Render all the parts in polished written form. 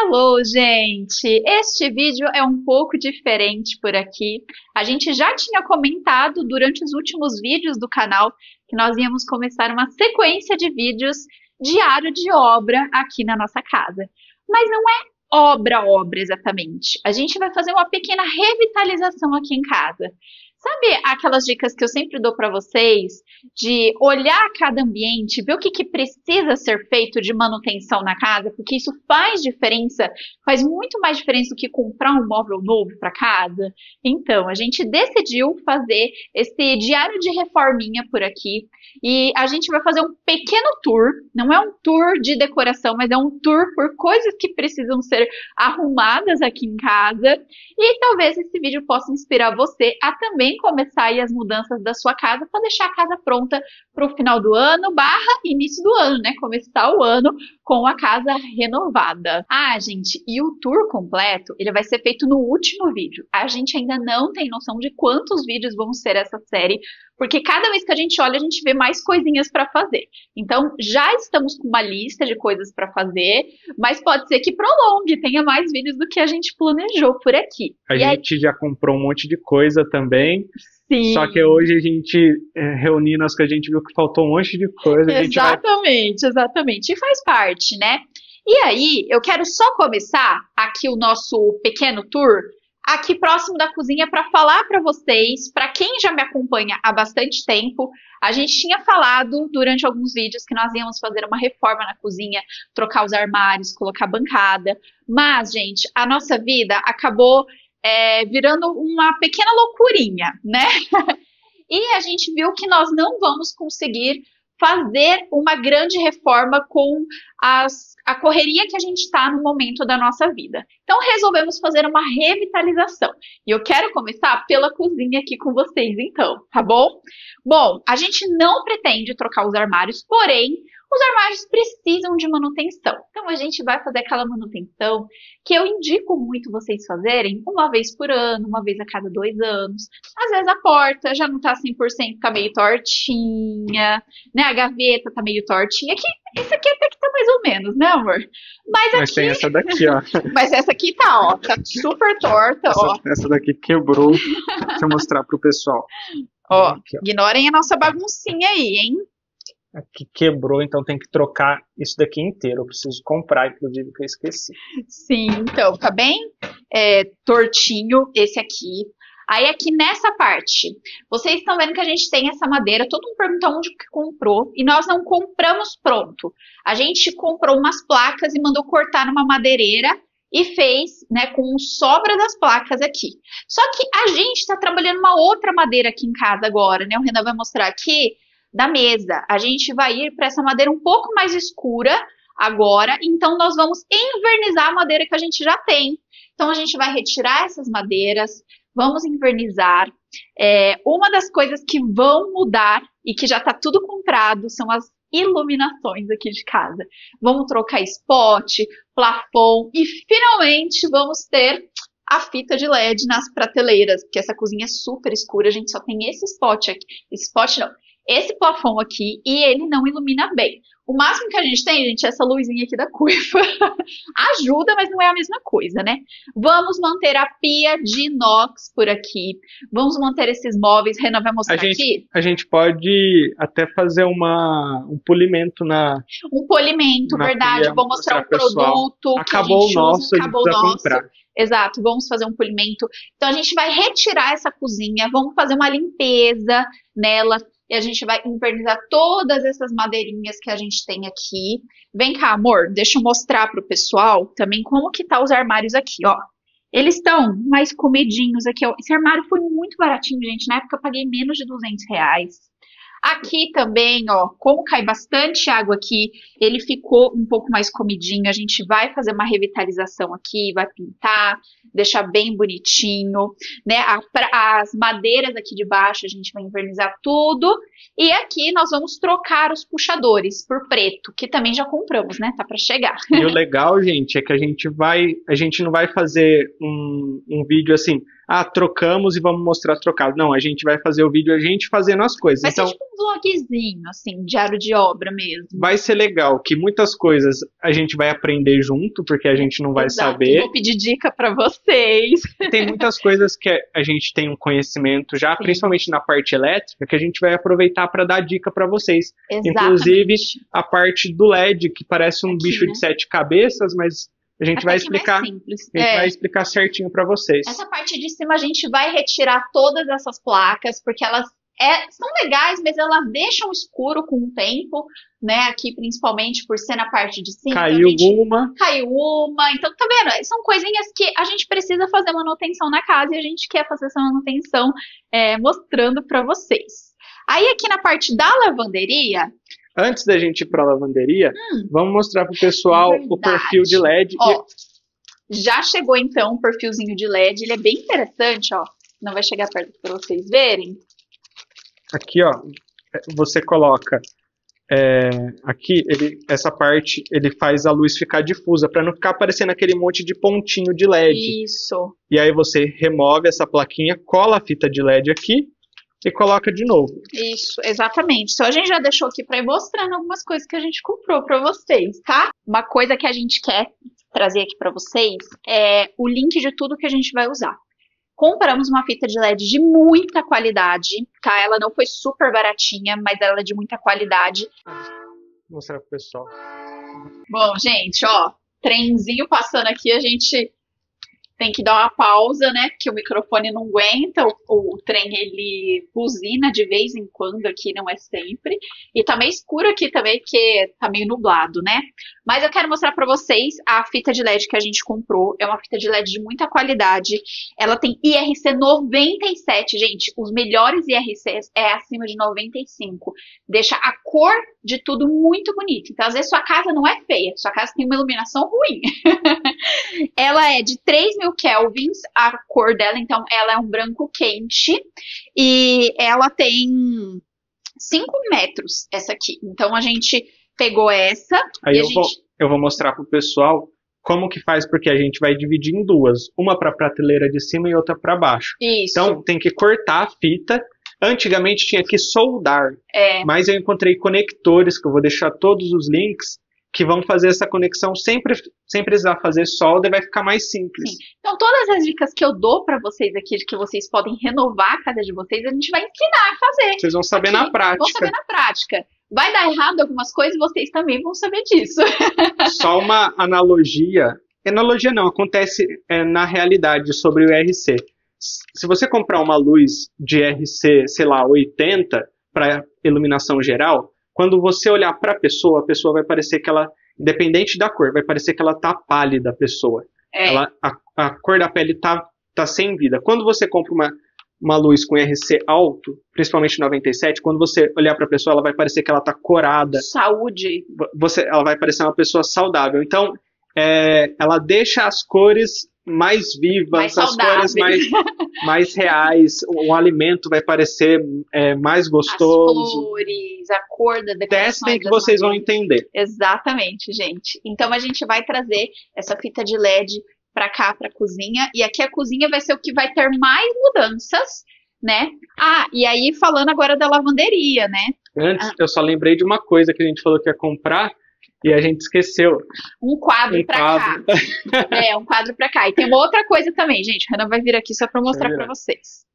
Hello, gente! Este vídeo é um pouco diferente por aqui. A gente já tinha comentado durante os últimos vídeos do canal que nós íamos começar uma sequência de vídeos diário de obra aqui na nossa casa. Mas não é obra exatamente. A gente vai fazer uma pequena revitalização aqui em casa. Sabe aquelas dicas que eu sempre dou para vocês de olhar cada ambiente, ver o que precisa ser feito de manutenção na casa, porque isso faz diferença, faz muito mais diferença do que comprar um móvel novo para casa? Então, a gente decidiu fazer esse diário de reforminha por aqui e a gente vai fazer um pequeno tour, não é um tour de decoração, mas é um tour por coisas que precisam ser arrumadas aqui em casa e talvez esse vídeo possa inspirar você a também começar aí as mudanças da sua casa para deixar a casa pronta para o final do ano / início do ano, né? Começar o ano com a casa renovada. Ah, gente, e o tour completo, ele vai ser feito no último vídeo. A gente ainda não tem noção de quantos vídeos vão ser essa série, porque cada vez que a gente olha, a gente vê mais coisinhas para fazer. Então, já estamos com uma lista de coisas para fazer, mas pode ser que prolongue, tenha mais vídeos do que a gente planejou por aqui. A gente já comprou um monte de coisa também. Sim. Só que hoje a gente, reunindo as que a gente viu que faltou um monte de coisa. Exatamente. E faz parte, né? E aí, eu quero só começar aqui o nosso pequeno tour aqui próximo da cozinha para falar para vocês, para quem já me acompanha há bastante tempo, a gente tinha falado durante alguns vídeos que nós íamos fazer uma reforma na cozinha, trocar os armários, colocar bancada, mas, gente, a nossa vida acabou virando uma pequena loucurinha, né? E a gente viu que nós não vamos conseguir fazer uma grande reforma com a correria que a gente está no momento da nossa vida. Então resolvemos fazer uma revitalização. E eu quero começar pela cozinha aqui com vocês, então, tá bom? Bom, a gente não pretende trocar os armários, porém, os armários precisam de manutenção. Então a gente vai fazer aquela manutenção que eu indico muito vocês fazerem uma vez por ano, uma vez a cada 2 anos. Às vezes a porta já não tá 100%, tá meio tortinha, né? A gaveta tá meio tortinha. Esse aqui até que tá mais ou menos, né, amor? Mas aqui... tem essa daqui, ó. Mas essa aqui tá, ó, tá super torta, ó. Essa daqui quebrou. Deixa eu mostrar pro pessoal. Ó, aqui, ó. Ignorem a nossa baguncinha aí, hein? Aqui quebrou, então tem que trocar isso daqui inteiro. Eu preciso comprar, inclusive, que eu esqueci. Sim, então, tá bem tortinho esse aqui. Aí aqui nessa parte, vocês estão vendo que a gente tem essa madeira, todo mundo perguntou onde que comprou, e nós não compramos pronto. A gente comprou umas placas e mandou cortar numa madeireira e fez, né, com sobra das placas aqui. Só que a gente está trabalhando uma outra madeira aqui em casa agora, né? O Renan vai mostrar aqui da mesa. A gente vai ir para essa madeira um pouco mais escura agora, então nós vamos envernizar a madeira que a gente já tem. Então a gente vai retirar essas madeiras, vamos envernizar. Uma das coisas que vão mudar e que já está tudo comprado são as iluminações aqui de casa. Vamos trocar spot, plafon e finalmente vamos ter a fita de LED nas prateleiras, porque essa cozinha é super escura, a gente só tem esse spot aqui. Esse plafon aqui, e ele não ilumina bem. O máximo que a gente tem, gente, é essa luzinha aqui da cuiva. Ajuda, mas não é a mesma coisa, né? Vamos manter a pia de inox por aqui. Vamos manter esses móveis. Renan vai mostrar aqui. A gente pode até fazer um polimento na... Um polimento, verdade. Eu vou mostrar um produto acabou o nosso, acabou o nosso. Comprar. Exato, vamos fazer um polimento. Então a gente vai retirar essa cozinha, vamos fazer uma limpeza nela. E a gente vai invernizar todas essas madeirinhas que a gente tem aqui. Vem cá, amor, deixa eu mostrar pro pessoal também como que tá os armários aqui, ó. Eles estão mais comedinhos aqui, ó. Esse armário foi muito baratinho, gente. Na época eu paguei menos de R$ 200. Aqui também, ó, como cai bastante água aqui, ele ficou um pouco mais comidinho. A gente vai fazer uma revitalização aqui, vai pintar, deixar bem bonitinho, né? As madeiras aqui de baixo a gente vai invernizar tudo. E aqui nós vamos trocar os puxadores por preto, que também já compramos, né? Tá para chegar. E o legal, gente, é que a gente não vai fazer um vídeo assim, trocamos e vamos mostrar trocado. Não, a gente vai fazer o vídeo a gente fazendo as coisas. Vai Então, ser tipo um vlogzinho, assim, diário de obra mesmo. vai ser legal, que muitas coisas a gente vai aprender junto, porque a gente não vai saber. Vou pedir dica pra vocês. Tem muitas coisas que a gente tem um conhecimento já, principalmente na parte elétrica, que a gente vai aproveitar para dar dica para vocês. Exatamente. Inclusive a parte do LED, que parece um bicho de 7 cabeças, mas a gente vai explicar, vai explicar certinho para vocês. Essa parte de cima a gente vai retirar todas essas placas, porque elas são legais, mas elas deixam escuro com o tempo, né? Aqui principalmente por ser na parte de cima. Caiu uma. Então tá vendo? São coisinhas que a gente precisa fazer manutenção na casa e a gente quer fazer essa manutenção mostrando para vocês. Aí aqui na parte da lavanderia. Antes da gente ir para a lavanderia, vamos mostrar para o pessoal o perfil de LED. Ó, já chegou então o perfilzinho de LED. Ele é bem interessante, ó. Não vai chegar perto para vocês verem. Aqui, ó, você coloca aqui, essa parte, ele faz a luz ficar difusa, para não ficar aparecendo aquele monte de pontinho de LED. Isso. E aí você remove essa plaquinha, cola a fita de LED aqui e coloca de novo. Isso, exatamente. Então a gente já deixou aqui para ir mostrando algumas coisas que a gente comprou para vocês, tá? Uma coisa que a gente quer trazer aqui para vocês é o link de tudo que a gente vai usar. Compramos uma fita de LED de muita qualidade, tá? Ela não foi super baratinha, mas ela é de muita qualidade. Vou mostrar pro pessoal. Bom, gente, ó, trenzinho passando aqui, a gente tem que dar uma pausa, né? Porque o microfone não aguenta, o trem ele buzina de vez em quando aqui, não é sempre. E tá meio escuro aqui também, porque tá meio nublado, né? Mas eu quero mostrar pra vocês a fita de LED que a gente comprou. É uma fita de LED de muita qualidade. Ela tem IRC 97, gente. Os melhores IRCs é acima de 95. Deixa a cor de tudo muito bonita. Então, às vezes, sua casa não é feia. Sua casa tem uma iluminação ruim. Ela é de 3.000 kelvins, a cor dela. Então, ela é um branco quente. E ela tem 5 metros, essa aqui. Então, a gente pegou essa. Aí eu vou mostrar pro pessoal como que faz, porque a gente vai dividir em duas. Uma para a prateleira de cima e outra para baixo. Isso. Então tem que cortar a fita. Antigamente tinha que soldar. Mas eu encontrei conectores, que eu vou deixar todos os links, que vão fazer essa conexão sem precisar fazer solda e vai ficar mais simples. Sim. Então todas as dicas que eu dou para vocês aqui, de que vocês podem renovar a casa de vocês, a gente vai ensinar a fazer. Vocês vão saber na prática. Vão saber na prática. Vai dar errado algumas coisas, vocês também vão saber disso. Só uma analogia. Analogia não, acontece na realidade sobre o RC. Se você comprar uma luz de RC, sei lá, 80 para iluminação geral, quando você olhar para a pessoa vai parecer que ela, independente da cor, vai parecer que ela tá pálida, a pessoa. A cor da pele tá sem vida. Quando você compra uma luz com RC alto, principalmente 97, quando você olhar para a pessoa, ela vai parecer que ela está corada. Saúde. Ela vai parecer uma pessoa saudável. Então, ela deixa as cores mais vivas, as cores mais reais. O alimento vai parecer mais gostoso. As flores, a cor da decoração. Testem que vocês vão entender. Exatamente, gente. Então, a gente vai trazer essa fita de LED para cá, para a cozinha, e aqui a cozinha vai ser o que vai ter mais mudanças, né? E aí falando agora da lavanderia, né? Antes, eu só lembrei de uma coisa que a gente falou que ia comprar e a gente esqueceu. Um quadro para cá. Um quadro para cá. E tem uma outra coisa também, gente. A Renan vai vir aqui só para mostrar para vocês.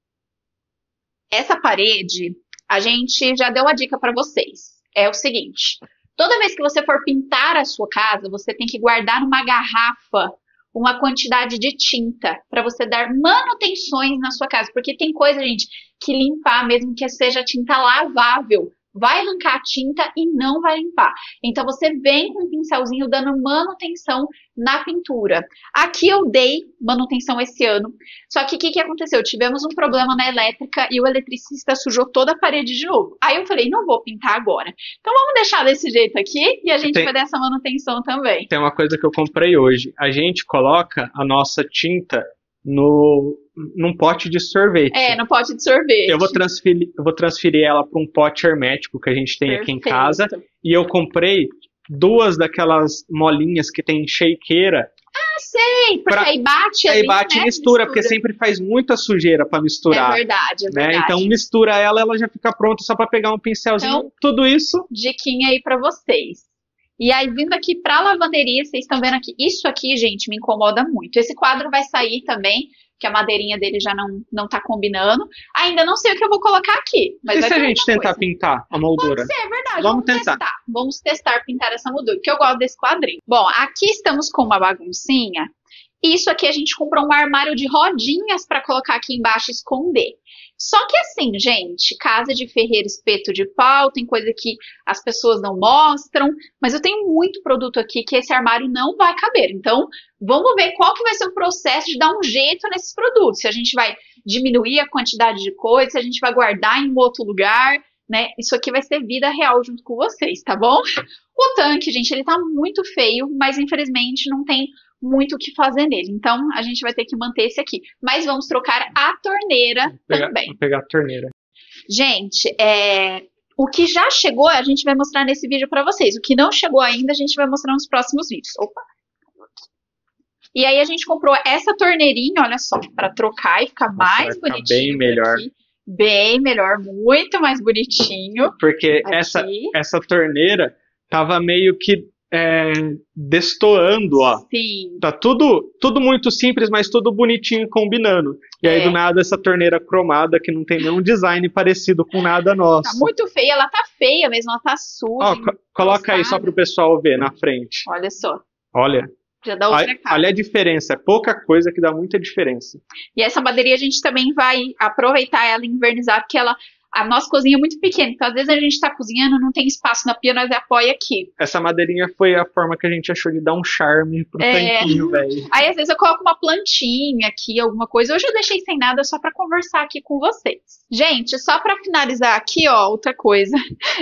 Essa parede, a gente já deu uma dica para vocês. É o seguinte, toda vez que você for pintar a sua casa, você tem que guardar numa garrafa uma quantidade de tinta para você dar manutenções na sua casa, porque tem coisa, gente, que limpar, mesmo que seja tinta lavável, vai arrancar a tinta e não vai limpar. Então você vem com um pincelzinho dando manutenção na pintura. Aqui eu dei manutenção esse ano, só que o que aconteceu? Tivemos um problema na elétrica e o eletricista sujou toda a parede de novo. Aí eu falei, não vou pintar agora. Então vamos deixar desse jeito aqui e a gente vai dar essa manutenção também. Tem uma coisa que eu comprei hoje. A gente coloca a nossa tinta num pote de sorvete. No pote de sorvete. Eu vou transferir ela para um pote hermético que a gente tem aqui em casa. E eu comprei 2 daquelas molinhas que tem shakeira Sei, porque aí bate aí ali, bate e né? mistura, porque sempre faz muita sujeira pra misturar. É verdade, é né? verdade. Então mistura ela já fica pronta só pra pegar um pincelzinho, Então, tudo isso. Diquinha aí pra vocês. E aí, vindo aqui pra lavanderia, vocês estão vendo aqui, isso aqui, gente, me incomoda muito. Esse quadro vai sair também, que a madeirinha dele já não tá combinando. Ainda não sei o que eu vou colocar aqui. Mas E vai se a ter gente alguma tentar coisa. pintar a moldura? Pode ser, é verdade. Vamos tentar. Vamos testar pintar essa moldura, porque eu gosto desse quadrinho. Bom, aqui estamos com uma baguncinha. Isso aqui a gente comprou um armário de rodinhas para colocar aqui embaixo e esconder. Só que assim, gente, casa de ferreiro, espeto de pau, tem coisa que as pessoas não mostram, mas eu tenho muito produto aqui que esse armário não vai caber. Então, vamos ver qual que vai ser o processo de dar um jeito nesses produtos. Se a gente vai diminuir a quantidade de coisas, se a gente vai guardar em um outro lugar, né? Isso aqui vai ser vida real junto com vocês, tá bom? O tanque, gente, ele tá muito feio, mas infelizmente não tem muito o que fazer nele. Então, a gente vai ter que manter esse aqui. Mas vamos trocar a torneira também. Vou pegar a torneira. Gente, o que já chegou, a gente vai mostrar nesse vídeo pra vocês. O que não chegou ainda, a gente vai mostrar nos próximos vídeos. Opa! E aí, a gente comprou essa torneirinha, olha só, pra trocar e ficar mais bonitinho. Bem melhor. Aqui. Bem melhor, muito mais bonitinho. Porque essa torneira tava meio que destoando, ó. Sim. Tá tudo muito simples, mas tudo bonitinho combinando. E aí, do nada, essa torneira cromada que não tem nenhum design parecido com nada nosso. Tá muito feia, ela tá feia mesmo, ela tá suja. Ó, coloca aí só pro pessoal ver na frente. Olha só. Olha. Já dá outra cara. Olha a diferença, é pouca coisa que dá muita diferença. E essa bateria a gente também vai aproveitar ela e invernizar, porque a nossa cozinha é muito pequena, então às vezes a gente tá cozinhando, não tem espaço na pia, nós apoia aqui. Essa madeirinha foi a forma que a gente achou de dar um charme pro tanquinho, velho. Aí às vezes eu coloco uma plantinha aqui, alguma coisa. Hoje eu deixei sem nada só pra conversar aqui com vocês. Gente, só pra finalizar aqui, ó, outra coisa.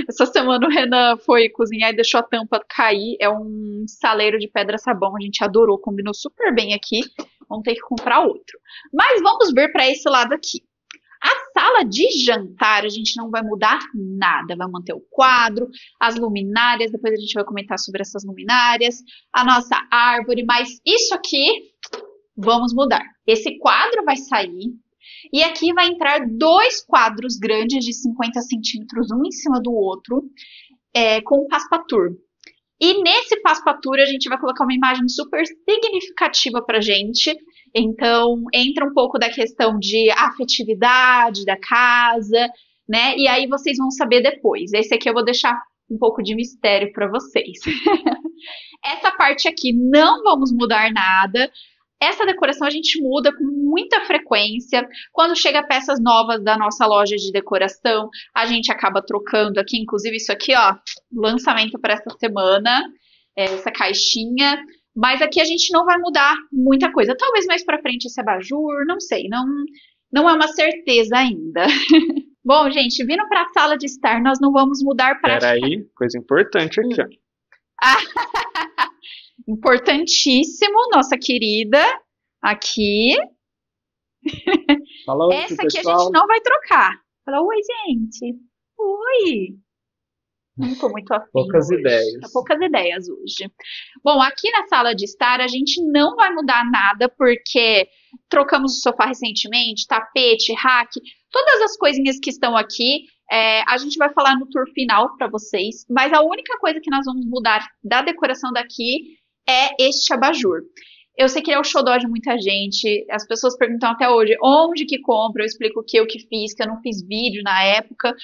Essa semana o Renan foi cozinhar e deixou a tampa cair. É um saleiro de pedra-sabão, a gente adorou, combinou super bem aqui. Vamos ter que comprar outro. Mas vamos ver pra esse lado aqui. A sala de jantar a gente não vai mudar nada, vai manter o quadro, as luminárias, depois a gente vai comentar sobre essas luminárias, a nossa árvore, mas isso aqui vamos mudar. Esse quadro vai sair e aqui vai entrar dois quadros grandes de 50 centímetros, um em cima do outro, com passepartout. E nesse passepartout a gente vai colocar uma imagem super significativa pra gente. Então, entra um pouco da questão de afetividade da casa, né? E aí vocês vão saber depois. Esse aqui eu vou deixar um pouco de mistério para vocês. Essa parte aqui não vamos mudar nada. Essa decoração a gente muda com muita frequência. Quando chega peças novas da nossa loja de decoração, a gente acaba trocando aqui. Inclusive isso aqui, ó, lançamento para essa semana. Essa caixinha. Mas aqui a gente não vai mudar muita coisa. Talvez mais pra frente esse abajur, não sei. Não é uma certeza ainda. Bom, gente, vindo pra sala de estar, nós não vamos mudar pra... Peraí, coisa importante aqui, ó. Importantíssimo, nossa querida. Aqui. Fala oi, essa aqui pessoal. A gente não vai trocar. Fala, oi, gente. Oi. Não tô muito afim. Poucas hoje. ideias. Tá poucas ideias hoje. Bom, aqui na sala de estar a gente não vai mudar nada porque trocamos o sofá recentemente, tapete, rack, todas as coisinhas que estão aqui, a gente vai falar no tour final para vocês, mas a única coisa que nós vamos mudar da decoração daqui é este abajur. Eu sei que ele é o xodó de muita gente, as pessoas perguntam até hoje onde que compra, eu explico o que eu que fiz, que eu não fiz vídeo na época.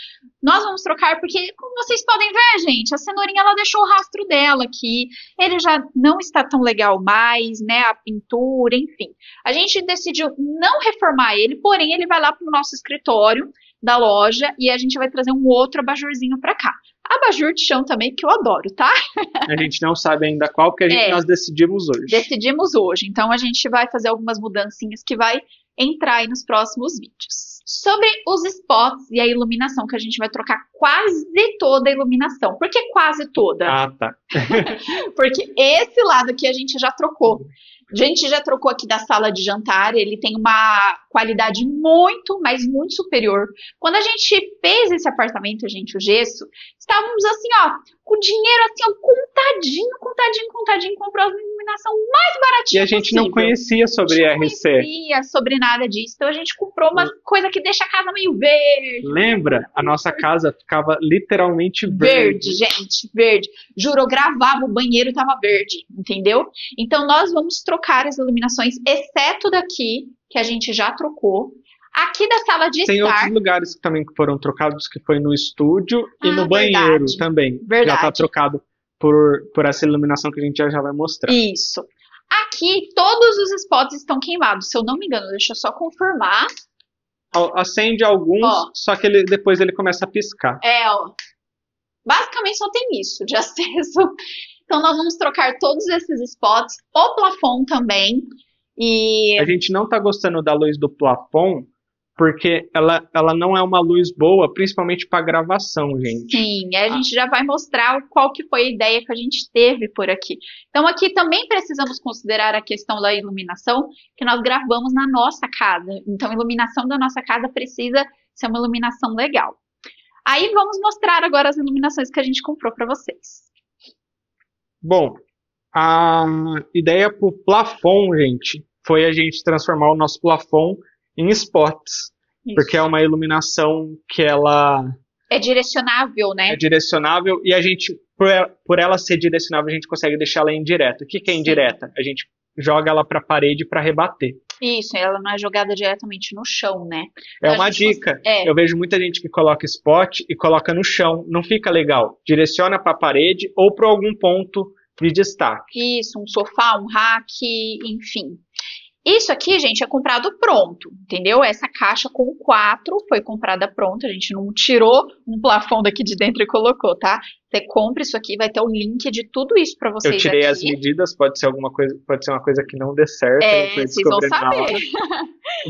Nós vamos trocar porque, como vocês podem ver, gente, a cenourinha ela deixou o rastro dela aqui, ele já não está tão legal mais, né, a pintura, enfim. A gente decidiu não reformar ele, porém ele vai lá pro nosso escritório da loja e a gente vai trazer um outro abajurzinho pra cá. Abajur de chão também, que eu adoro, tá? A gente não sabe ainda qual, porque nós decidimos hoje. Decidimos hoje, então a gente vai fazer algumas mudancinhas que vai entrar aí nos próximos vídeos. Sobre os spots e a iluminação, que a gente vai trocar quase toda a iluminação. Por que quase toda? Ah, tá. Porque esse lado aqui a gente já trocou. A gente já trocou aqui da sala de jantar, ele tem uma qualidade muito, mas muito superior. Quando a gente fez esse apartamento, gente, o gesso, estávamos assim, ó, com o dinheiro assim, ó, contadinho, comprou a iluminação mais E baratinha a gente não possível. conhecia sobre Não IRC. conhecia sobre nada disso, então a gente comprou uma coisa que deixa a casa meio verde. Lembra? A nossa casa ficava literalmente Verde, gente, verde. Juro, eu gravava, o banheiro e tava verde, entendeu? Então nós vamos trocar as iluminações, exceto daqui, que a gente já trocou. Aqui da sala de Tem estar. outros lugares também que foram trocados, que foi no estúdio e Ah, no banheiro verdade. também. Verdade. Já tá trocado por essa iluminação que a gente já vai mostrar. Isso. Aqui, todos os spots estão queimados, se eu não me engano. Deixa eu só confirmar. Acende alguns, Ó. só que depois ele começa a piscar. Ó. Basicamente só tem isso de acesso. Então nós vamos trocar todos esses spots. O plafond também. E A gente não tá gostando da luz do plafond, porque ela não é uma luz boa, principalmente para gravação, gente. sim, a gente já vai mostrar qual que foi a ideia que a gente teve por aqui. Então aqui também precisamos considerar a questão da iluminação, que nós gravamos na nossa casa. Então a iluminação da nossa casa precisa ser uma iluminação legal. Aí vamos mostrar agora as iluminações que a gente comprou para vocês. Bom, a ideia pro plafond, gente, foi a gente transformar o nosso plafond em spots, Isso. porque é uma iluminação que ela É direcionável, né? é direcionável e a gente, por ela ser direcionável, a gente consegue deixar ela indireta. O que é Sim. indireta? A gente joga ela para a parede para rebater. Isso, ela não é jogada diretamente no chão, né? É Então, a uma gente dica. É. Eu vejo muita gente que coloca spot e coloca no chão. Não fica legal. Direciona para a parede ou para algum ponto de destaque. Isso, um sofá, um rack, enfim. Isso aqui, gente, é comprado pronto, entendeu? Essa caixa com 4 foi comprada pronta, a gente não tirou um plafond daqui de dentro e colocou, tá? Você compra isso aqui, vai ter o link de tudo isso pra vocês Eu tirei aqui. as medidas, pode ser alguma coisa, pode ser uma coisa que não dê certo, É, a gente vai vocês vão descobrir na hora. saber.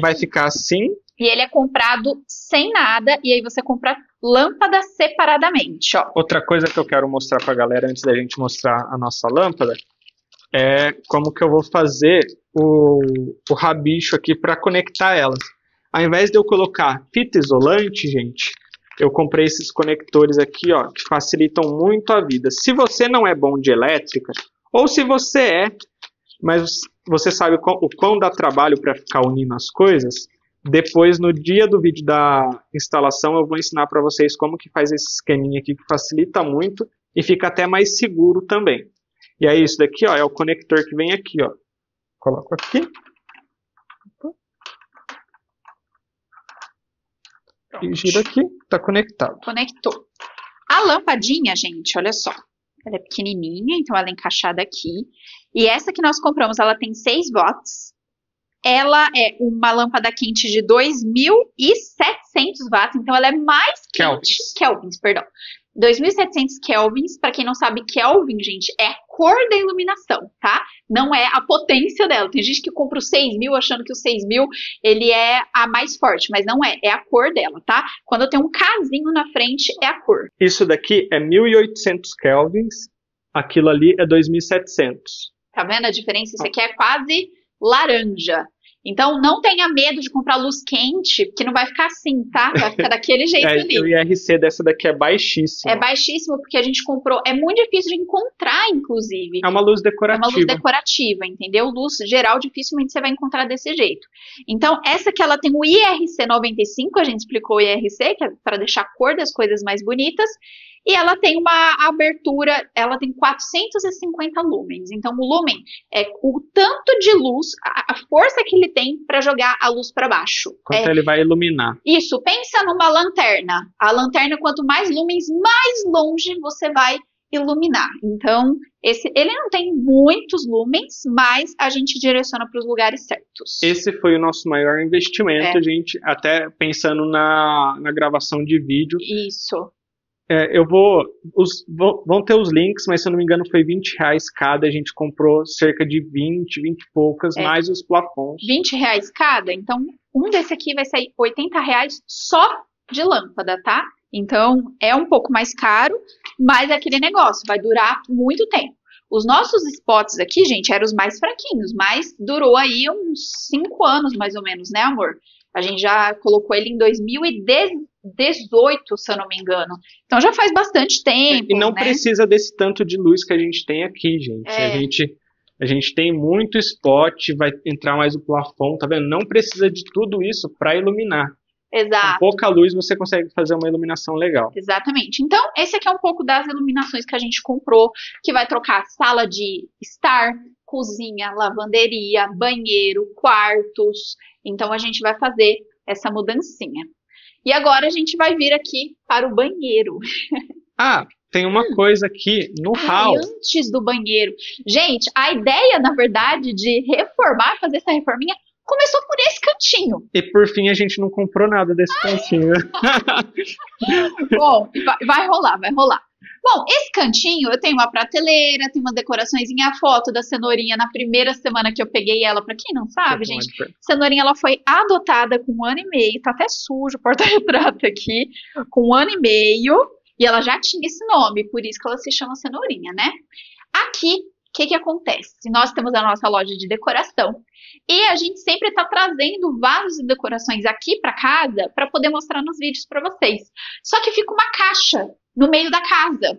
Vai ficar assim. E ele é comprado sem nada, e aí você compra lâmpada separadamente, ó. Outra coisa que eu quero mostrar pra galera antes da gente mostrar a nossa lâmpada é como que eu vou fazer o rabicho aqui para conectar elas. Ao invés de eu colocar fita isolante, gente, eu comprei esses conectores aqui, ó, que facilitam muito a vida. Se você não é bom de elétrica, ou se você é, mas você sabe o quão dá trabalho para ficar unindo as coisas, depois no dia do vídeo da instalação eu vou ensinar para vocês como que faz esse esqueminha aqui, que facilita muito e fica até mais seguro também. E aí isso daqui, ó, é o conector que vem aqui, ó. Coloco aqui. E gira aqui, tá conectado. Conectou. A lampadinha, gente, olha só. Ela é pequenininha, então ela é encaixada aqui. E essa que nós compramos, ela tem 6 watts. Ela é uma lâmpada quente de 2.700 watts, então ela é mais quente. Kelvins, perdão. 2.700 kelvins, para quem não sabe, Kelvin, gente, é a cor da iluminação, tá? Não é a potência dela. Tem gente que compra o 6.000 achando que o 6.000 ele é a mais forte, mas não é. É a cor dela, tá? Quando eu tenho um casinho na frente, é a cor. Isso daqui é 1.800 kelvins, aquilo ali é 2.700. Tá vendo a diferença? Isso aqui é quase laranja. Então, não tenha medo de comprar luz quente, porque não vai ficar assim, tá? Vai ficar daquele jeito ali. O IRC dessa daqui é baixíssimo. É baixíssimo porque a gente comprou. É muito difícil de encontrar, inclusive. É uma luz É decorativa. uma luz decorativa, entendeu? Luz geral, dificilmente você vai encontrar desse jeito. Então, essa aqui, ela tem o IRC 95, a gente explicou o IRC, que é para deixar a cor das coisas mais bonitas. E ela tem uma abertura, ela tem 450 lumens. Então, o lumen é o tanto de luz, a força que ele tem para jogar a luz para baixo. Quanto ele vai iluminar. Isso, pensa numa lanterna. A lanterna, quanto mais lumens, mais longe você vai iluminar. Então, ele não tem muitos lumens, mas a gente direciona para os lugares certos. Esse foi o nosso maior investimento, gente, até pensando na gravação de vídeo. Isso. Vão ter os links, mas se eu não me engano foi R$20 cada, a gente comprou cerca de 20 e poucas, mais os plafons. R$20 cada? Então, um desse aqui vai sair R$80 só de lâmpada, tá? Então, é um pouco mais caro, mas é aquele negócio, vai durar muito tempo. Os nossos spots aqui, gente, eram os mais fraquinhos, mas durou aí uns 5 anos, mais ou menos, né, amor? A gente já colocou ele em 2016, 2018, se eu não me engano. Então já faz bastante tempo, E não né? precisa desse tanto de luz que a gente tem aqui, gente. A gente tem muito spot, vai entrar mais o plafond, tá vendo? Não precisa de tudo isso para iluminar. Com Exato. pouca luz você consegue fazer uma iluminação legal. Exatamente. Então, esse aqui é um pouco das iluminações que a gente comprou, que vai trocar sala de estar, cozinha, lavanderia, banheiro, quartos. Então, a gente vai fazer essa mudancinha. E agora a gente vai vir aqui para o banheiro. Ah, tem uma coisa aqui no hall. Antes do banheiro. Gente, a ideia, na verdade, de reformar, fazer essa reforminha, começou por esse cantinho. E por fim a gente não comprou nada desse cantinho. Bom, vai rolar, vai rolar. Bom, esse cantinho, eu tenho uma prateleira, tem uma decoraçõezinha, a foto da cenourinha na primeira semana que eu peguei ela. Pra quem não sabe, gente, cenourinha ela foi adotada com 1 ano e meio, tá até sujo o porta-retrato aqui, com 1 ano e meio, e ela já tinha esse nome, por isso que ela se chama cenourinha, né? Aqui, o que acontece? Nós temos a nossa loja de decoração e a gente sempre está trazendo vasos e decorações aqui para casa para poder mostrar nos vídeos para vocês. Só que fica uma caixa no meio da casa.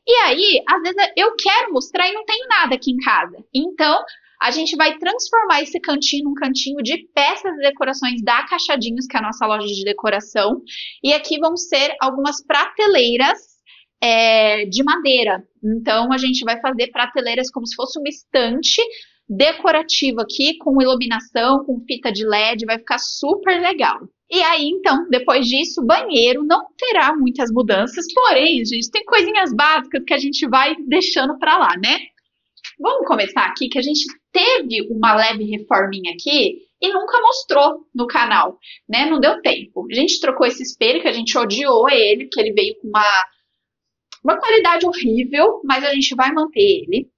E aí, às vezes eu quero mostrar e não tem nada aqui em casa. Então, a gente vai transformar esse cantinho num cantinho de peças e decorações da Caixadinhos, que é a nossa loja de decoração. E aqui vão ser algumas prateleiras de madeira. Então, a gente vai fazer prateleiras como se fosse uma estante decorativa aqui, com iluminação, com fita de LED, vai ficar super legal. E aí, então, depois disso, o banheiro não terá muitas mudanças, porém, gente, tem coisinhas básicas que a gente vai deixando pra lá, né? Vamos começar aqui, que a gente teve uma leve reforminha aqui e nunca mostrou no canal, né? Não deu tempo. A gente trocou esse espelho, que a gente odiou ele, porque ele veio com uma qualidade horrível, mas a gente vai manter ele.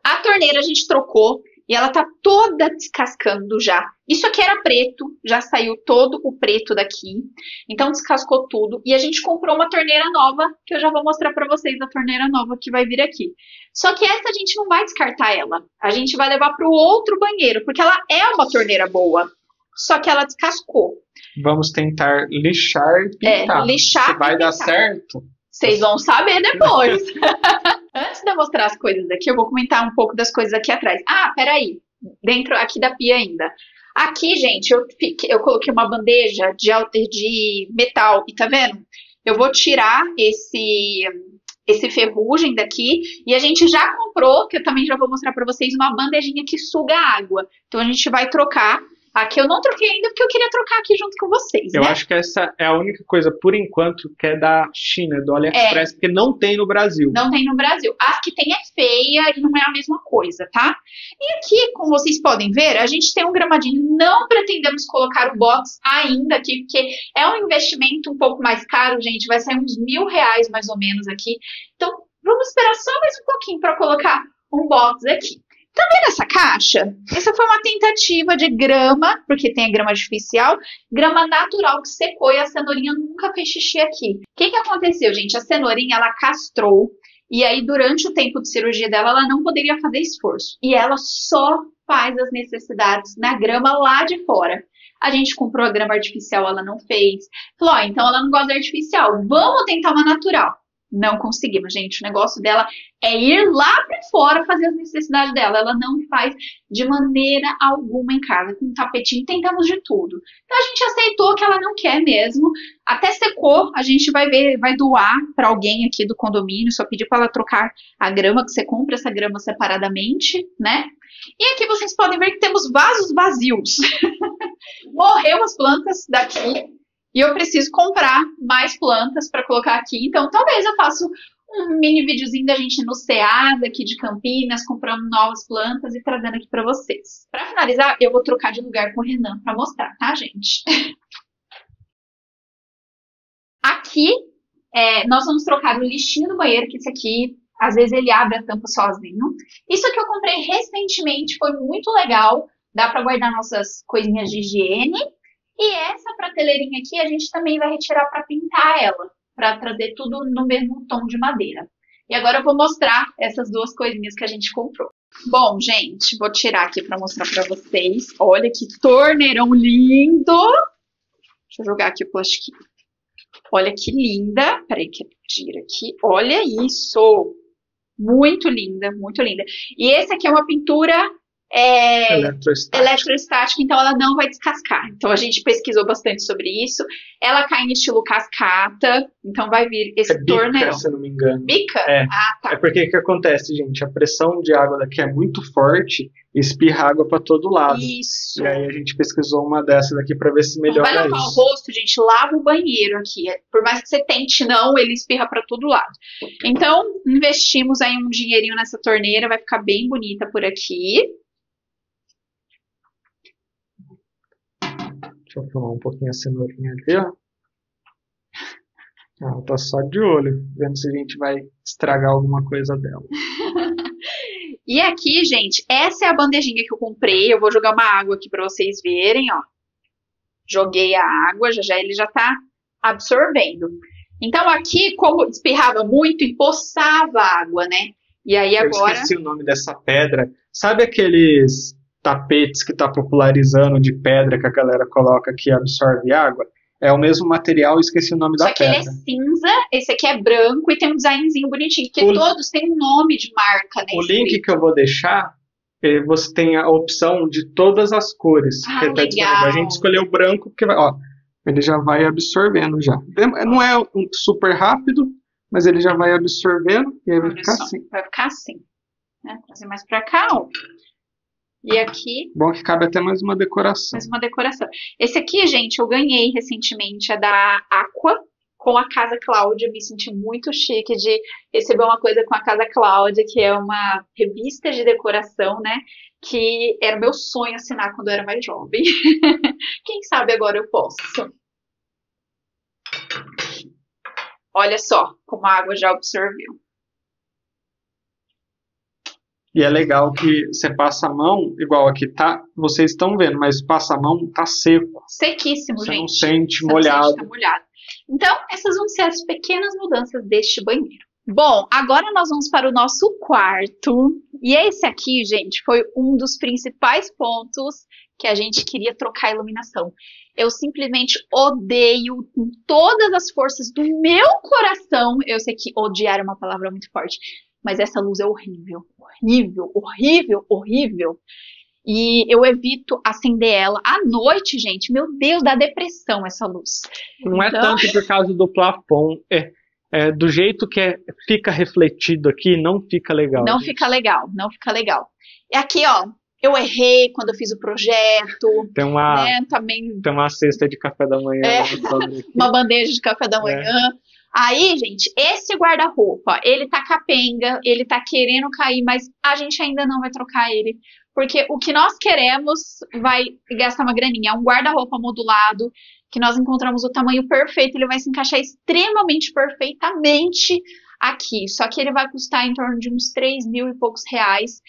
A torneira a gente trocou e ela tá toda descascando já. Isso aqui era preto, já saiu todo o preto daqui. Então descascou tudo. E a gente comprou uma torneira nova, que eu já vou mostrar pra vocês a torneira nova que vai vir aqui. Só que essa a gente não vai descartar ela. A gente vai levar pro outro banheiro, porque ela é uma torneira boa. Só que ela descascou. Vamos tentar lixar e pintar. Lixar Se vai dar certo... Vocês vão saber depois. Antes de eu mostrar as coisas aqui, eu vou comentar um pouco das coisas aqui atrás. Ah, peraí. Dentro aqui da pia ainda. Aqui, gente, eu coloquei uma bandeja de metal. E tá vendo? Eu vou tirar esse ferrugem daqui. E a gente já comprou, que eu também já vou mostrar pra vocês, uma bandejinha que suga água. Então a gente vai trocar. Aqui eu não troquei ainda porque eu queria trocar aqui junto com vocês, Eu né? acho que essa é a única coisa, por enquanto, que é da China, do AliExpress, porque não tem no Brasil. Não tem no Brasil. As que tem é feia e não é a mesma coisa, tá? E aqui, como vocês podem ver, a gente tem um gramadinho. Não pretendemos colocar o box ainda aqui, porque é um investimento um pouco mais caro, gente. Vai sair uns R$1.000 mais ou menos aqui. Então, vamos esperar só mais um pouquinho para colocar um box aqui. Tá vendo essa caixa? Essa foi uma tentativa de grama, porque tem a grama artificial, grama natural que secou e a cenourinha nunca fez xixi aqui. O que aconteceu, gente? A cenourinha, ela castrou e aí durante o tempo de cirurgia dela, ela não poderia fazer esforço. E ela só faz as necessidades na grama lá de fora. A gente comprou a grama artificial, ela não fez. Falou, então ela não gosta de artificial, vamos tentar uma natural. Não conseguimos, gente. O negócio dela é ir lá pra fora fazer as necessidades dela. Ela não faz de maneira alguma em casa. Com um tapetinho, tentamos de tudo. Então a gente aceitou que ela não quer mesmo. Até secou, a gente vai ver, vai doar pra alguém aqui do condomínio. Só pedir pra ela trocar a grama, que você compra essa grama separadamente, né? E aqui vocês podem ver que temos vasos vazios. Morreu as plantas daqui. E eu preciso comprar mais plantas para colocar aqui. Então, talvez eu faça um mini videozinho da gente no Ceasa aqui de Campinas, comprando novas plantas e trazendo aqui para vocês. Para finalizar, eu vou trocar de lugar com o Renan para mostrar, tá, gente? Aqui, nós vamos trocar o lixinho do banheiro, que esse aqui, às vezes ele abre a tampa sozinho. Isso aqui eu comprei recentemente, foi muito legal. Dá para guardar nossas coisinhas de higiene. E essa prateleirinha aqui a gente também vai retirar para pintar ela, para trazer tudo no mesmo tom de madeira. E agora eu vou mostrar essas duas coisinhas que a gente comprou. Bom, gente, vou tirar aqui para mostrar para vocês. Olha que torneirão lindo! Deixa eu jogar aqui o plastiquinho. Olha que linda. Peraí que gira aqui. Olha isso. Muito linda, muito linda. E esse aqui é uma pintura eletrostática, então ela não vai descascar. Então a gente pesquisou bastante sobre isso. Ela cai em estilo cascata, então vai vir esse torneirão. Bica, se eu não me engano. Bica? Tá. É porque o que acontece, gente? A pressão de água daqui é muito forte e espirra água para todo lado. Isso. E aí a gente pesquisou uma dessas aqui para ver se melhora isso. Vai lavar o rosto, gente, lava o banheiro aqui. Por mais que você tente não, ele espirra para todo lado. Então, investimos aí um dinheirinho nessa torneira, vai ficar bem bonita por aqui. Deixa eu filmar um pouquinho a cenourinha ali, ó. Ela tá só de olho, vendo se a gente vai estragar alguma coisa dela. E aqui, gente, essa é a bandejinha que eu comprei. Eu vou jogar uma água aqui pra vocês verem, ó. Joguei a água, já ele já tá absorvendo. Então aqui, como espirrava muito, empoçava a água, né? E aí agora... Eu esqueci o nome dessa pedra. Sabe aqueles tapetes que tá popularizando de pedra que a galera coloca que absorve água? É o mesmo material, eu esqueci o nome da pedra. Só que ele é cinza, esse aqui é branco e tem um designzinho bonitinho, porque todos têm um nome de marca, né? O link que eu vou deixar, você tem a opção de todas as cores. Ah, que tá disponível. A gente escolheu o branco porque ele já vai absorvendo já. Não é super rápido, mas ele já vai absorvendo e aí vai ficar assim. Vai ficar assim. Né? Trazer mais pra cá, ó. E aqui... Bom que cabe até mais uma decoração. Mais uma decoração. Esse aqui, gente, eu ganhei recentemente, é da Aqua, com a Casa Cláudia. Me senti muito chique de receber uma coisa com a Casa Cláudia, que é uma revista de decoração, né? Que era o meu sonho assinar quando eu era mais jovem. Quem sabe agora eu posso. Olha só como a água já absorveu. E é legal que você passa a mão, igual aqui tá, vocês estão vendo, mas passa a mão, tá seco. Sequíssimo, você gente. Você não sente molhado. Tá molhado. Então, essas vão ser as pequenas mudanças deste banheiro. Bom, agora nós vamos para o nosso quarto. E esse aqui, gente, foi um dos principais pontos que a gente queria trocar a iluminação. Eu simplesmente odeio com todas as forças do meu coração. Eu sei que odiar é uma palavra muito forte. Mas essa luz é horrível, horrível, horrível, horrível. E eu evito acender ela à noite, gente. Meu Deus, dá depressão essa luz. Não é tanto por causa do plafond. Do jeito que fica refletido aqui, não fica legal. Não fica legal, não fica legal. E aqui, ó, eu errei quando eu fiz o projeto. Tem uma cesta de café da manhã. Uma bandeja de café da manhã. Aí, gente, esse guarda-roupa, ele tá capenga, ele tá querendo cair, mas a gente ainda não vai trocar ele. Porque o que nós queremos vai gastar uma graninha. É um guarda-roupa modulado, que nós encontramos o tamanho perfeito, ele vai se encaixar extremamente perfeitamente aqui. Só que ele vai custar em torno de uns 3 mil e poucos reais.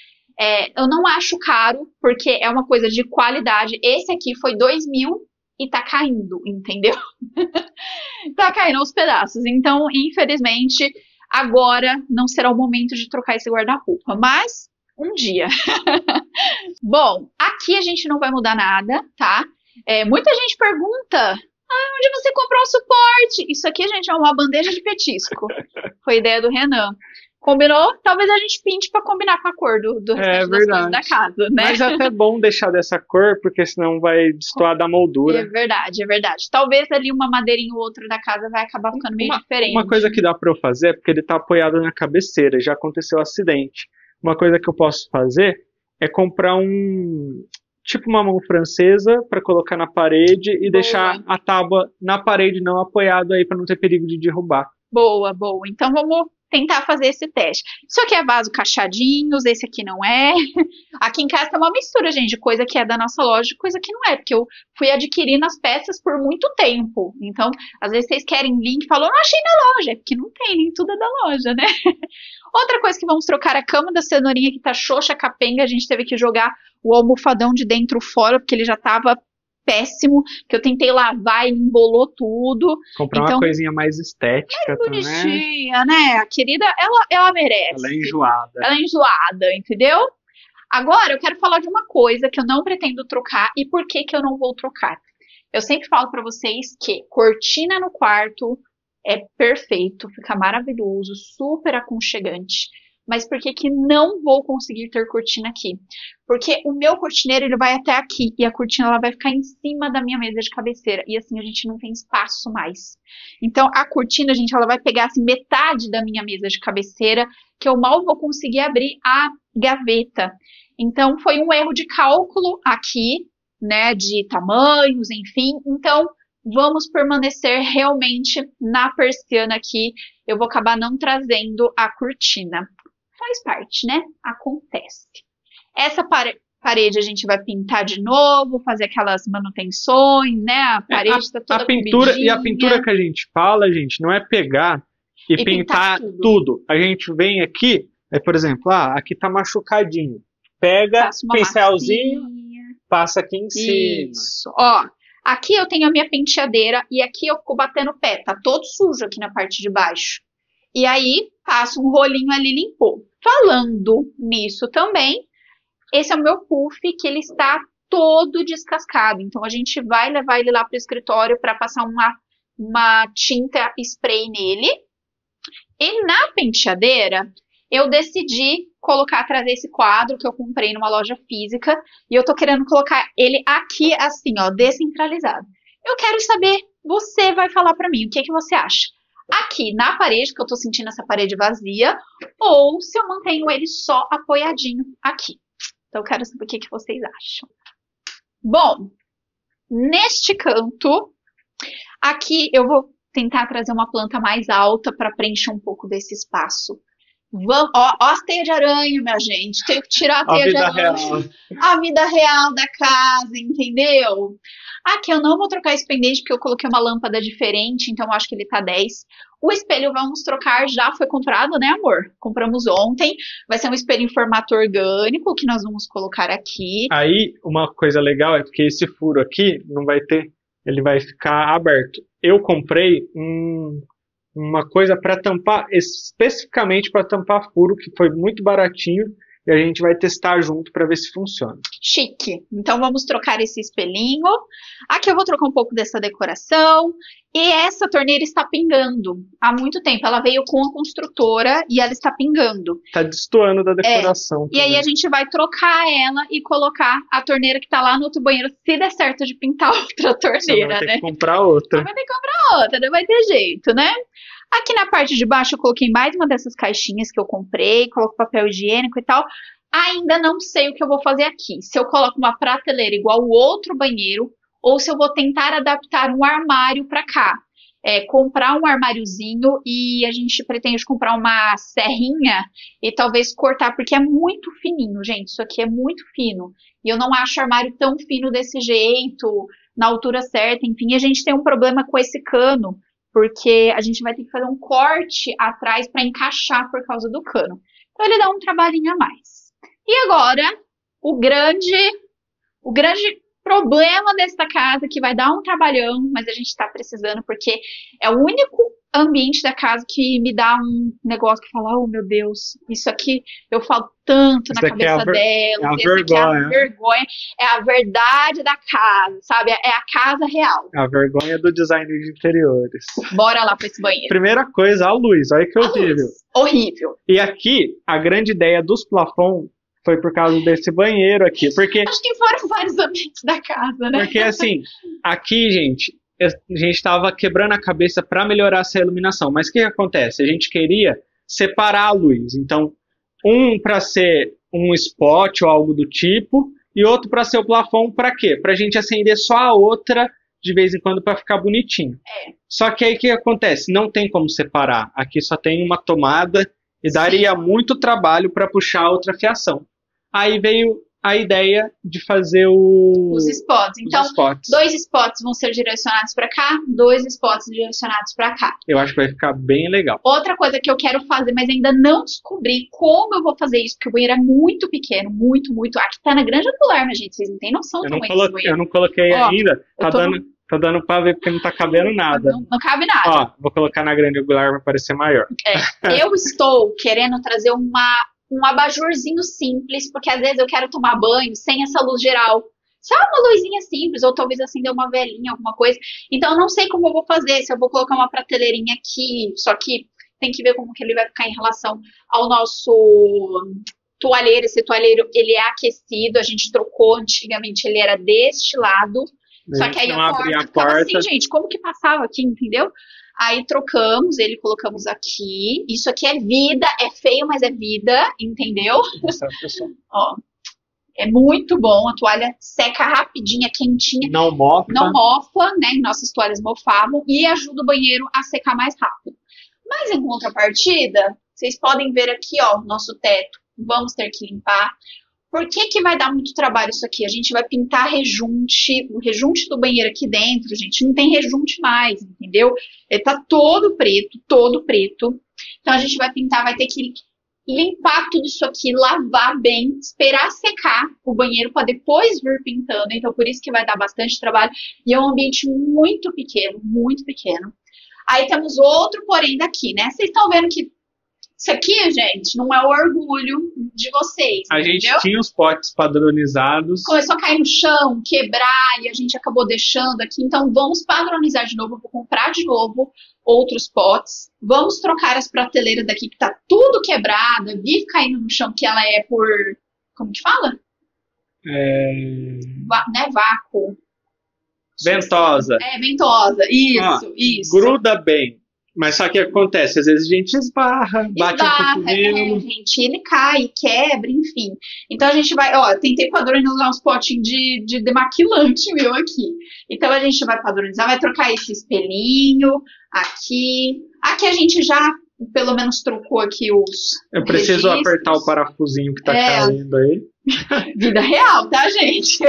Eu não acho caro, porque é uma coisa de qualidade. Esse aqui foi 2 mil e tá caindo, entendeu? Tá caindo aos pedaços. Então, infelizmente, agora não será o momento de trocar esse guarda-roupa. Mas, um dia. Bom, aqui a gente não vai mudar nada, tá? Muita gente pergunta, onde você comprou o suporte? Isso aqui, gente, é uma bandeja de petisco. Foi ideia do Renan. Combinou? Talvez a gente pinte pra combinar com a cor do restante das coisas da casa, né? Mas é até bom deixar dessa cor, porque senão vai destoar da moldura. É verdade, é verdade. Talvez ali uma madeirinha ou outra da casa vai acabar ficando meio diferente. Uma coisa que dá pra eu fazer é porque ele tá apoiado na cabeceira, já aconteceu um acidente. Uma coisa que eu posso fazer é comprar tipo uma mão francesa pra colocar na parede e deixar a tábua na parede, não apoiado aí pra não ter perigo de derrubar. Boa, boa. Então vamos tentar fazer esse teste. Isso aqui é vaso caixadinhos, esse aqui não é. Aqui em casa tem uma mistura, gente, de coisa que é da nossa loja e coisa que não é, porque eu fui adquirindo as peças por muito tempo. Então, às vezes vocês querem link e falam, não achei na loja, porque não tem, nem tudo é da loja, né? Outra coisa que vamos trocar, a cama da cenourinha que tá xoxa, capenga, a gente teve que jogar o almofadão de dentro fora, porque ele já tava péssimo, que eu tentei lavar e embolou tudo. Comprar uma coisinha mais estética também. Bonitinha, né? A querida, ela merece. Ela é enjoada. Ela é enjoada, entendeu? Agora, eu quero falar de uma coisa que eu não pretendo trocar e por que eu não vou trocar. Eu sempre falo pra vocês que cortina no quarto é perfeito, fica maravilhoso, super aconchegante. Mas por que que não vou conseguir ter cortina aqui? Porque o meu cortineiro ele vai até aqui e a cortina ela vai ficar em cima da minha mesa de cabeceira e assim a gente não tem espaço mais. Então a cortina, gente, ela vai pegar assim, metade da minha mesa de cabeceira que eu mal vou conseguir abrir a gaveta. Então foi um erro de cálculo aqui, né, de tamanhos, enfim. Então vamos permanecer realmente na persiana aqui. Eu vou acabar não trazendo a cortina. Faz parte, né? Acontece. Essa parede a gente vai pintar de novo, fazer aquelas manutenções, né? A parede tá toda a pintura comidinha. E a pintura que a gente fala, gente, não é pegar e pintar tudo. A gente vem aqui, por exemplo, aqui tá machucadinho. Pega pincelzinho, passa aqui em cima. Isso. Ó, aqui eu tenho a minha penteadeira e aqui eu fico batendo o pé. Tá todo sujo aqui na parte de baixo. E aí, passo um rolinho ali e limpou. Falando nisso também, esse é o meu puff que ele está todo descascado. Então, a gente vai levar ele lá para o escritório para passar uma tinta spray nele. E na penteadeira, eu decidi trazer esse quadro que eu comprei numa loja física. E eu tô querendo colocar ele aqui assim, ó, descentralizado. Eu quero saber, você vai falar para mim, o que você acha? Aqui na parede, que eu tô sentindo essa parede vazia, ou se eu mantenho ele só apoiadinho aqui. Então eu quero saber o que vocês acham. Bom, neste canto, aqui eu vou tentar trazer uma planta mais alta para preencher um pouco desse espaço. Ó as teias de aranha, minha gente. Tenho que tirar a teia de aranha. A vida real da casa, entendeu? Aqui eu não vou trocar esse pendente porque eu coloquei uma lâmpada diferente, então eu acho que ele tá 10. O espelho vamos trocar, já foi comprado, né, amor? Compramos ontem. Vai ser um espelho em formato orgânico que nós vamos colocar aqui. Aí, uma coisa legal é porque esse furo aqui não vai ter, ele vai ficar aberto. Eu comprei uma coisa para tampar, especificamente para tampar furo, que foi muito baratinho. E a gente vai testar junto para ver se funciona. Chique. Então vamos trocar esse espelhinho. Aqui eu vou trocar um pouco dessa decoração. E essa torneira está pingando há muito tempo. Ela veio com a construtora e ela está pingando. Está destoando da decoração. E aí a gente vai trocar ela e colocar a torneira que está lá no outro banheiro, se der certo de pintar outra torneira, vai ter que comprar outra. Vai ter que comprar outra, não vai ter jeito, né? Aqui na parte de baixo eu coloquei mais uma dessas caixinhas que eu comprei, coloco papel higiênico e tal. Ainda não sei o que eu vou fazer aqui. Se eu coloco uma prateleira igual o outro banheiro, ou se eu vou tentar adaptar um armário para cá. Comprar um armáriozinho e a gente pretende comprar uma serrinha e talvez cortar, porque é muito fininho, gente. Isso aqui é muito fino. E eu não acho armário tão fino desse jeito, na altura certa. Enfim, a gente tem um problema com esse cano, porque a gente vai ter que fazer um corte atrás para encaixar por causa do cano. Então ele dá um trabalhinho a mais. E agora, o grande problema dessa casa, que vai dar um trabalhão, mas a gente está precisando, porque é o único ambiente da casa que me dá um negócio que fala, oh meu Deus, isso aqui eu falo tanto na cabeça dela, é a vergonha. É a verdade da casa, sabe? É a casa real. É a vergonha do design de interiores. Bora lá para esse banheiro. Primeira coisa, a luz, olha que horrível. Horrível. E aqui, a grande ideia dos plafons foi por causa desse banheiro aqui, porque... Acho que foram vários ambientes da casa, né? Porque assim, aqui, gente, a gente estava quebrando a cabeça para melhorar essa iluminação. Mas o que acontece? A gente queria separar a luz. Então, um para ser um spot ou algo do tipo, e outro para ser o plafond, para quê? Para a gente acender só a outra de vez em quando para ficar bonitinho. Só que aí o que acontece? Não tem como separar. Aqui só tem uma tomada e daria muito trabalho para puxar a outra fiação. Aí veio a ideia de fazer os spots. Então, spots. 2 spots vão ser direcionados para cá, 2 spots direcionados para cá. Eu acho que vai ficar bem legal. Outra coisa que eu quero fazer, mas ainda não descobri como eu vou fazer isso, porque o banheiro é muito pequeno, muito. Aqui tá na grande angular, minha gente, vocês não têm noção do tamanho desse banheiro. Eu não coloquei ainda, tá dando pra ver porque não tá cabendo nada. Não cabe nada. Vou colocar na grande angular pra parecer maior. Eu estou querendo trazer um abajurzinho simples, porque às vezes eu quero tomar banho sem essa luz geral. Só uma luzinha simples, ou talvez acender uma velinha, alguma coisa. Então eu não sei como eu vou fazer, se eu vou colocar uma prateleirinha aqui, só que tem que ver como que ele vai ficar em relação ao nosso toalheiro. Esse toalheiro, ele é aquecido, a gente trocou antigamente, ele era deste lado. Só que aí a porta ficava assim, gente, como que passava aqui, entendeu? Aí trocamos, ele colocamos aqui. Isso aqui é vida, é feio, mas é vida, entendeu? Ó, é muito bom, a toalha seca rapidinho, é quentinha. Não mofa. Não mofa, né? Nossas toalhas mofavam e ajuda o banheiro a secar mais rápido. Mas em contrapartida, vocês podem ver aqui, ó, o nosso teto. Vamos ter que limpar. Por que que vai dar muito trabalho isso aqui? A gente vai pintar rejunte, o rejunte do banheiro aqui dentro, gente, não tem rejunte mais, entendeu? Ele tá todo preto, todo preto. Então a gente vai pintar, vai ter que limpar tudo isso aqui, lavar bem, esperar secar o banheiro para depois vir pintando. Então por isso que vai dar bastante trabalho. E é um ambiente muito pequeno, muito pequeno. Aí temos outro porém daqui, né? Vocês estão vendo que isso aqui, gente, não é o orgulho de vocês, a entendeu? gente tinha os potes padronizados. Começou a cair no chão, quebrar, e a gente acabou deixando aqui. Então, vamos padronizar de novo. Eu vou comprar de novo outros potes. Vamos trocar as prateleiras daqui, que tá tudo quebrada, vive caindo no chão, que ela é por... Como que fala? Né? Vácuo. Ventosa. É, ventosa. Isso, isso. Gruda bem. Mas só que acontece, às vezes a gente esbarra, bate um cotovelo. Gente, ele cai, quebra, enfim. Então a gente vai, ó, tentei padronizar uns potinhos de demaquilante meu aqui. Então a gente vai padronizar, vai trocar esse espelhinho aqui. Aqui a gente já, pelo menos, trocou aqui os Eu preciso apertar o parafusinho que tá caindo aí. Vida real, tá, gente?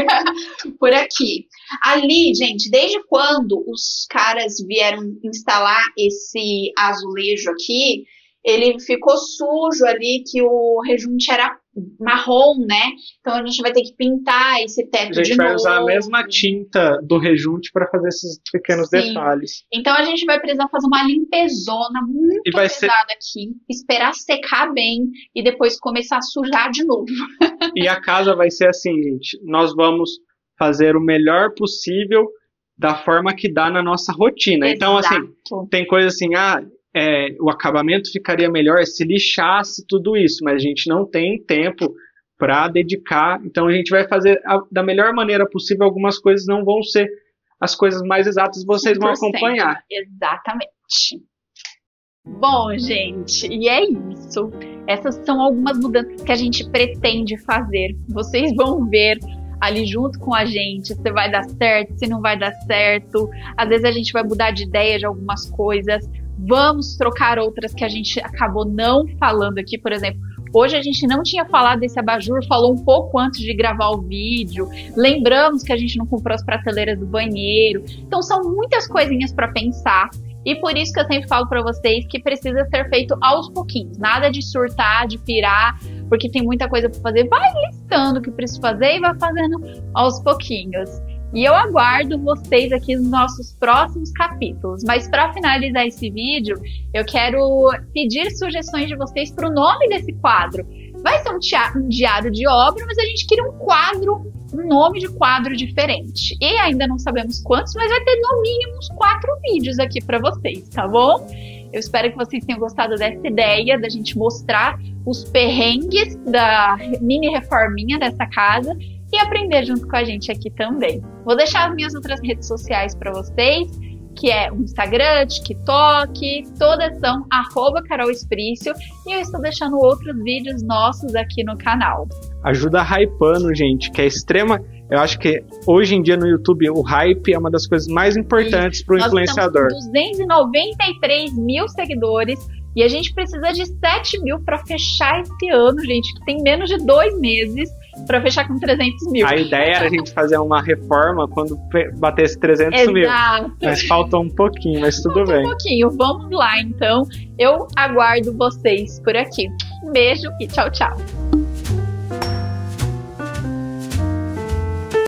Por aqui. Ali, gente, desde quando os caras vieram instalar esse azulejo aqui, ele ficou sujo ali, que o rejunte era marrom, né? Então a gente vai ter que pintar esse teto de novo. A gente vai usar a mesma tinta do rejunte para fazer esses pequenos detalhes. Então a gente vai precisar fazer uma limpezona muito pesada aqui, esperar secar bem e depois começar a sujar de novo. E a casa vai ser assim, gente. Nós vamos fazer o melhor possível da forma que dá na nossa rotina. Exato. Então, assim, tem coisa assim, o acabamento ficaria melhor se lixasse tudo isso, mas a gente não tem tempo para dedicar, então a gente vai fazer da melhor maneira possível. Algumas coisas não vão ser as coisas mais exatas, vocês vão acompanhar. Exatamente. Bom, gente, e é isso. Essas são algumas mudanças que a gente pretende fazer. Vocês vão ver ali junto com a gente se vai dar certo, se não vai dar certo. Às vezes a gente vai mudar de ideia de algumas coisas. Vamos trocar outras que a gente acabou não falando aqui, por exemplo. Hoje a gente não tinha falado desse abajur, falou um pouco antes de gravar o vídeo. Lembramos que a gente não comprou as prateleiras do banheiro. Então são muitas coisinhas para pensar. E por isso que eu sempre falo para vocês que precisa ser feito aos pouquinhos. Nada de surtar, de pirar, porque tem muita coisa para fazer. Vai listando o que precisa fazer e vai fazendo aos pouquinhos. E eu aguardo vocês aqui nos nossos próximos capítulos. Mas para finalizar esse vídeo, eu quero pedir sugestões de vocês para o nome desse quadro. Vai ser um diário de obra, mas a gente queria um quadro, um nome de quadro diferente. E ainda não sabemos quantos, mas vai ter no mínimo uns 4 vídeos aqui para vocês, tá bom? Eu espero que vocês tenham gostado dessa ideia, da gente mostrar os perrengues da mini reforminha dessa casa e aprender junto com a gente aqui também. Vou deixar as minhas outras redes sociais para vocês, que é o Instagram, TikTok, todas são @CarolEsprício, e eu estou deixando outros vídeos nossos aqui no canal. Ajuda hypando, gente, que é extrema. Eu acho que hoje em dia no YouTube o hype é uma das coisas mais importantes para o influenciador. Nós temos 293 mil seguidores e a gente precisa de 7 mil para fechar esse ano, gente, que tem menos de 2 meses para fechar com 300 mil. A ideia era a gente fazer uma reforma quando batesse 300 mil. Mas faltou um pouquinho, mas tudo bem. Um pouquinho, vamos lá então. Eu aguardo vocês por aqui. Um beijo e tchau, tchau.